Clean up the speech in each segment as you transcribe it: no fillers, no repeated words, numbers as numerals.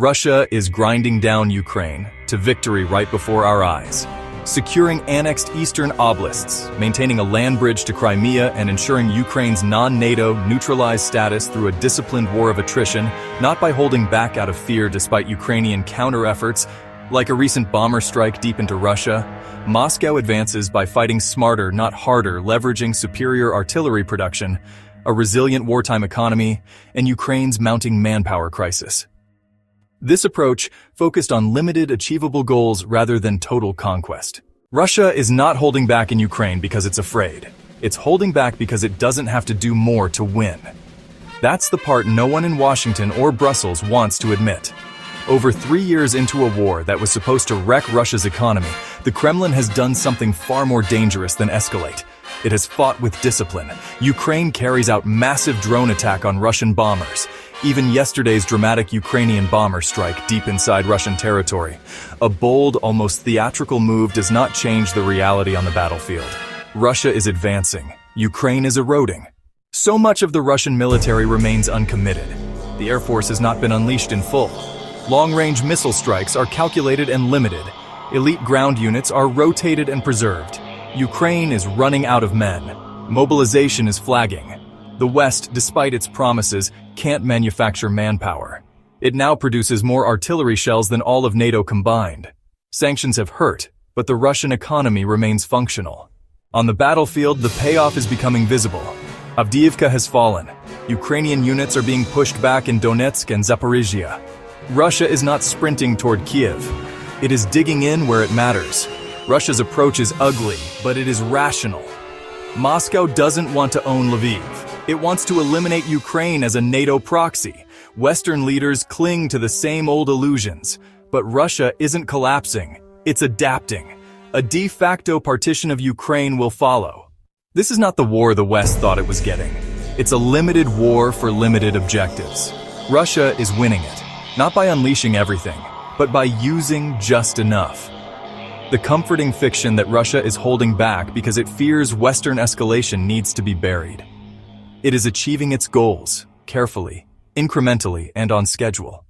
Russia is grinding down Ukraine to victory right before our eyes, securing annexed eastern oblasts, maintaining a land bridge to Crimea, and ensuring Ukraine's non-NATO neutralized status through a disciplined war of attrition, not by holding back out of fear despite Ukrainian counter-efforts. Like a recent bomber strike deep into Russia, Moscow advances by fighting smarter, not harder, leveraging superior artillery production, a resilient wartime economy, and Ukraine's mounting manpower crisis. This approach focused on limited, achievable goals rather than total conquest. Russia is not holding back in Ukraine because it's afraid. It's holding back because it doesn't have to do more to win. That's the part no one in Washington or Brussels wants to admit. Over 3 years into a war that was supposed to wreck Russia's economy, the Kremlin has done something far more dangerous than escalate. It has fought with discipline. Ukraine carries out massive drone attack on Russian bombers. Even yesterday's dramatic Ukrainian bomber strike deep inside Russian territory. A bold, almost theatrical move does not change the reality on the battlefield. Russia is advancing. Ukraine is eroding. So much of the Russian military remains uncommitted. The Air Force has not been unleashed in full. Long-range missile strikes are calculated and limited. Elite ground units are rotated and preserved. Ukraine is running out of men. Mobilization is flagging. The West, despite its promises, can't manufacture manpower. It now produces more artillery shells than all of NATO combined. Sanctions have hurt, but the Russian economy remains functional. On the battlefield, the payoff is becoming visible. Avdiivka has fallen. Ukrainian units are being pushed back in Donetsk and Zaporizhia. Russia is not sprinting toward Kiev. It is digging in where it matters. Russia's approach is ugly, but it is rational. Moscow doesn't want to own Lviv. It wants to eliminate Ukraine as a NATO proxy. Western leaders cling to the same old illusions. But Russia isn't collapsing. It's adapting. A de facto partition of Ukraine will follow. This is not the war the West thought it was getting. It's a limited war for limited objectives. Russia is winning it, not by unleashing everything, but by using just enough. The comforting fiction that Russia is holding back because it fears Western escalation needs to be buried. It is achieving its goals, carefully, incrementally, and on schedule.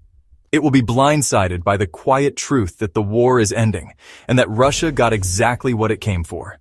It will be blindsided by the quiet truth that the war is ending, and that Russia got exactly what it came for.